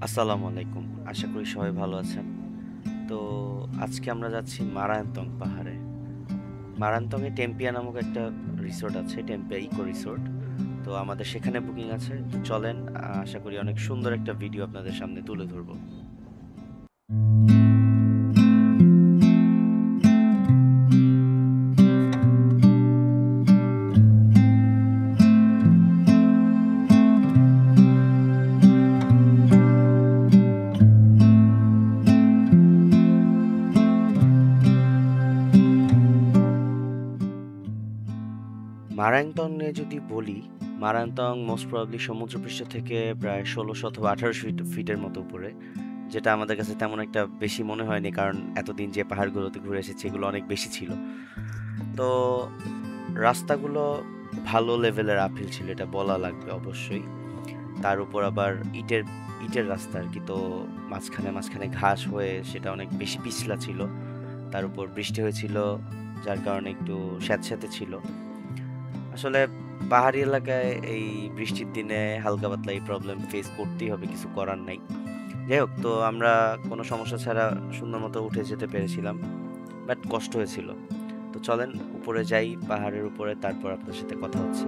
আসসালামু আলাইকুম। আশা করি সবাই ভালো আছেন। তো আজকে আমরা যাচ্ছি মারায়ন্তং পাহাড়ে। মারান্তংয়ে টেম্পিয়া নামক একটা রিসোর্ট আছে, টেম্পিয়া ইকো রিসোর্ট। তো আমাদের সেখানে বুকিং আছে। তো চলেন, আশা করি অনেক সুন্দর একটা ভিডিও আপনাদের সামনে তুলে ধরবো। মারায়ন্তং নিয়ে যদি বলি, মারায়ন্তং মোস্ট প্রবাবলি সমুদ্রপৃষ্ঠ থেকে প্রায় ১৬০০ অথবা ১৮০০ ফিটের মতো উপরে। যেটা আমাদের কাছে তেমন একটা বেশি মনে হয়নি, কারণ এতদিন যে পাহাড়গুলোতে ঘুরে এসেছি এগুলো অনেক বেশি ছিল। তো রাস্তাগুলো ভালো লেভেলের আপহিল ছিল, এটা বলা লাগবে অবশ্যই। তার উপর আবার ইটের ইটের রাস্তা আর কি। তো মাঝখানে মাঝখানে ঘাস হয়ে সেটা অনেক বেশি পিছলা ছিল। তার উপর বৃষ্টি হয়েছিল, যার কারণে একটু স্যাঁতস্যাঁতে ছিল। আসলে পাহাড়ি এলাকায় এই বৃষ্টির দিনে হালকা পাতলা এই প্রবলেম ফেস করতেই হবে, কিছু করার নাই। যাই হোক, তো আমরা কোনো সমস্যা ছাড়া সুন্দর মতো উঠে যেতে পেরেছিলাম, বাট কষ্ট হয়েছিল। তো চলেন উপরে যাই, পাহাড়ের উপরে, তারপর আপনার সাথে কথা হচ্ছে।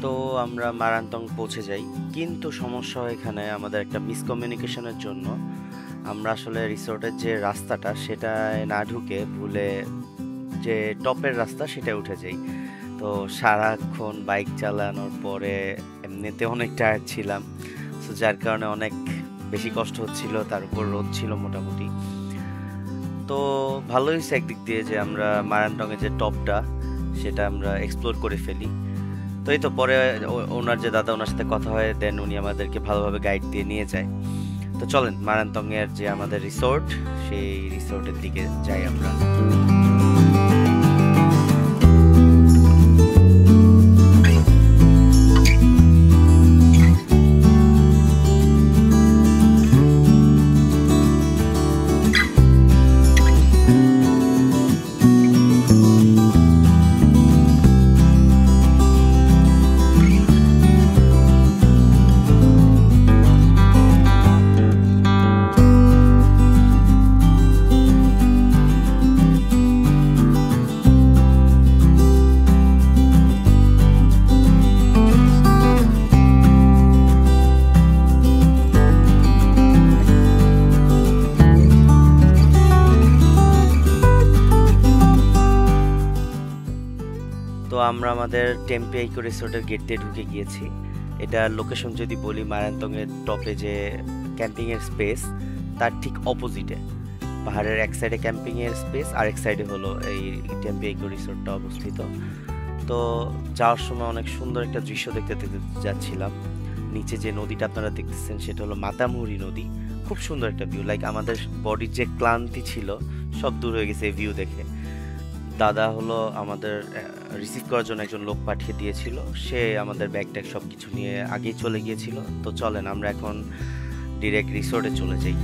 তো আমরা মারান্তং পৌঁছে যাই, কিন্তু সমস্যা হয় এখানে আমাদের একটা মিসকমিউনিকেশনের জন্য। আমরা আসলে রিসোর্টের যে রাস্তাটা সেটায় না ঢুকে ভুলে যে টপের রাস্তা সেটায় উঠে যাই। তো সারাক্ষণ বাইক চালানোর পরে এমনিতে অনেক টায়ার্ড ছিলাম, তো যার কারণে অনেক বেশি কষ্ট হচ্ছিল। তার উপর রোদ ছিল মোটামুটি। তো ভালোই হয়েছে একদিক দিয়ে যে আমরা মারান্তংয়ের যে টপটা সেটা আমরা এক্সপ্লোর করে ফেলি। তো এই তো পরে ওনার যে দাদা, ওনার সাথে কথা হয়, দেন উনি আমাদেরকে ভালোভাবে গাইড দিয়ে নিয়ে যায়। তো চলেন মারান্তং এর যে আমাদের রিসোর্ট, সেই রিসোর্টের দিকে যাই আমরা। তো আমরা আমাদের টেম্পে ইকো রিসোর্টের গেট দিয়ে ঢুকে গিয়েছি। এটার লোকেশন যদি বলি, মারান্তংয়ের টপে যে ক্যাম্পিংয়ের স্পেস তার ঠিক অপোজিটে। পাহাড়ের এক সাইডে ক্যাম্পিংয়ের স্পেস, আর এক সাইডে হলো এই টেম্পে ইকো রিসোর্টটা অবস্থিত। তো যাওয়ার সময় অনেক সুন্দর একটা দৃশ্য দেখতে দেখতে যাচ্ছিলাম। নিচে যে নদীটা আপনারা দেখতেছেন সেটা হলো মাতামুহুরী নদী। খুব সুন্দর একটা ভিউ, লাইক আমাদের বডির যে ক্লান্তি ছিল সব দূর হয়ে গেছে এই ভিউ দেখে। দাদা হলো আমাদের রিসিভ করার জন্য একজন লোক পাঠিয়ে দিয়েছিল, সে আমাদের ব্যাগ ট্যাগ সব কিছু নিয়ে আগেই চলে গিয়েছিল। তো চলেন আমরা এখন ডিরেক্ট রিসোর্টে চলে যাই।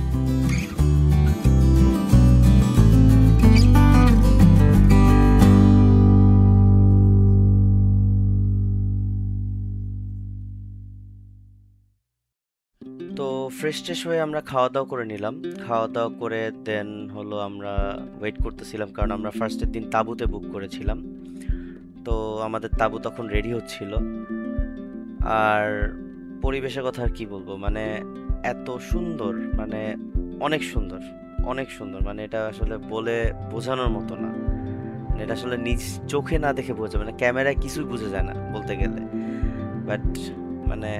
তো ফ্রেশ হয়ে আমরা খাওয়া-দাওয়া করে নিলাম। খাওয়া-দাওয়া করে দেন হলো আমরা ওয়েট করতেছিলাম কারণ আমরা ফার্স্টের দিন তাঁবুতে বুক করেছিলাম। তো আমাদের তাঁবু তখন রেডি হচ্ছিল। আর পরিবেশের কথা আর কি বলবো, মানে এত সুন্দর, মানে অনেক সুন্দর, অনেক সুন্দর, মানে এটা আসলে বলে বোঝানোর মতো না। মানে এটা আসলে নিজ চোখে না দেখে বোঝা যাবে না, ক্যামেরায় কিছুই বোঝা যায় না বলতে গেলে। বাট মানে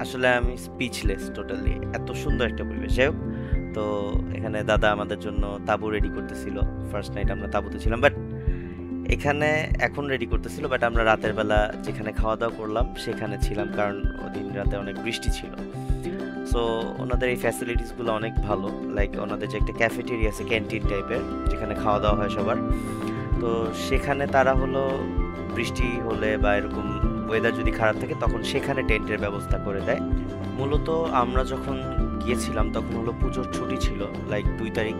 আসলে আমি স্পিচলেস টোটালি, এত সুন্দর একটা পরিবেশ। যাই হোক, তো এখানে দাদা আমাদের জন্য তাঁবু রেডি করতেছিল। ফার্স্ট নাইট আমরা তাঁবুতে ছিলাম, বাট এখানে এখন রেডি করতেছিল, বাট আমরা রাতের বেলা যেখানে খাওয়া দাওয়া করলাম সেখানে ছিলাম, কারণ ওদিন রাতে অনেক বৃষ্টি ছিল। সো ওনাদের এই ফ্যাসিলিটিসগুলো অনেক ভালো, লাইক ওনাদের যে একটা ক্যাফেটেরিয়া আছে, ক্যান্টিন টাইপের, যেখানে খাওয়া দাওয়া হয় সবার। তো সেখানে তারা হলো বৃষ্টি হলে বা এরকম ওয়েদার যদি খারাপ থাকে তখন সেখানে টেন্টের ব্যবস্থা করে দেয়। মূলত আমরা যখন গিয়েছিলাম তখন হলো পুজোর ছুটি ছিল, লাইক 2 তারিখ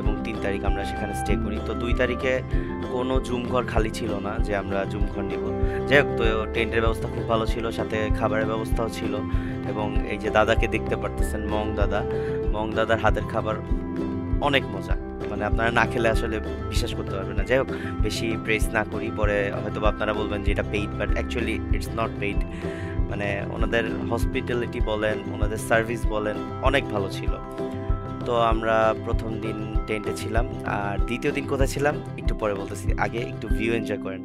এবং 3 তারিখ আমরা সেখানে স্টে করি। তো 2 তারিখে কোনো জুম ঘর খালি ছিল না যে আমরা জুম ঘর নিব। যাই হোক, তো টেন্টের ব্যবস্থা খুব ভালো ছিল, সাথে খাবারের ব্যবস্থাও ছিল। এবং এই যে দাদাকে দেখতে পারতেছেন, মং দাদার হাতের খাবার অনেক মজা, মানে আপনারা না খেলে আসলে বিশ্বাস করতে পারবেন না। যাই হোক, বেশি প্রেস না করি, পরে হয়তো আপনারা বলবেন যে এটা paid, but actually it's not paid. মানে ওনাদের হসপিটালিটি বলেন, ওনাদের সার্ভিস বলেন, অনেক ভালো ছিল। তো আমরা প্রথম দিন টেন্টে ছিলাম, আর দ্বিতীয় দিন কোথায় ছিলাম একটু পরে বলতেছি, আগে একটু ভিউ এনজয় করেন।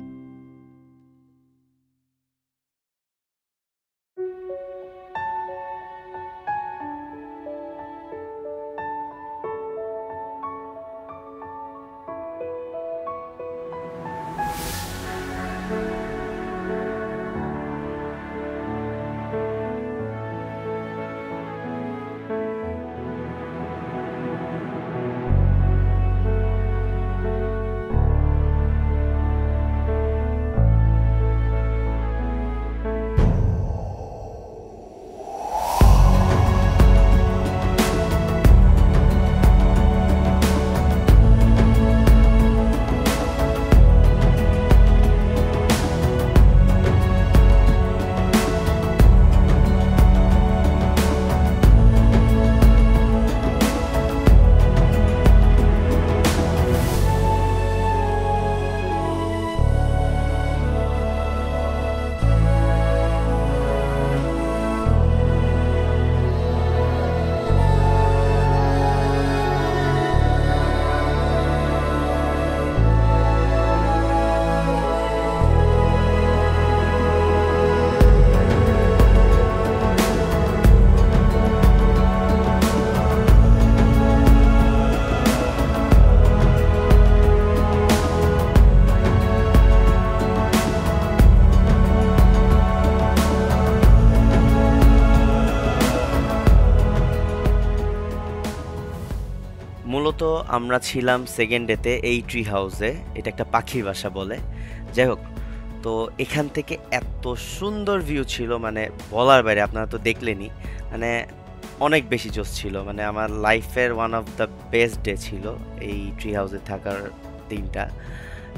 মূলত আমরা ছিলাম সেকেন্ড ডেতে এই ট্রি হাউসে, এটা একটা পাখির বাসা বলে। যাই হোক, তো এখান থেকে এত সুন্দর ভিউ ছিল, মানে বলার বাইরে, আপনারা তো দেখলেনই, মানে অনেক বেশি জোশ ছিল। মানে আমার লাইফের one of the best day ছিল এই ট্রি হাউসে থাকার দিনটা।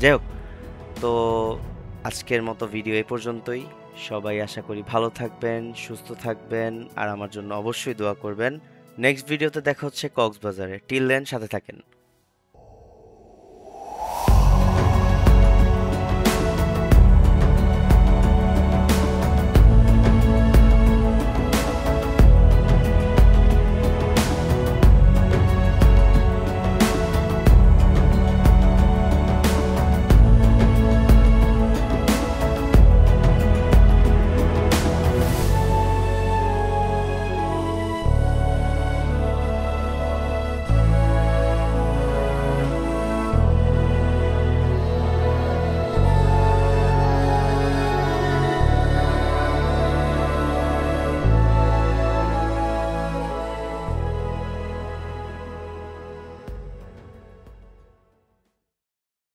যাই হোক, তো আজকের মতো ভিডিও এ পর্যন্তই। সবাই আশা করি ভালো থাকবেন, সুস্থ থাকবেন, আর আমার জন্য অবশ্যই দোয়া করবেন। নেক্সট ভিডিওতে দেখা হচ্ছে কক্সবাজারে। টিল দেন সাথে থাকেন।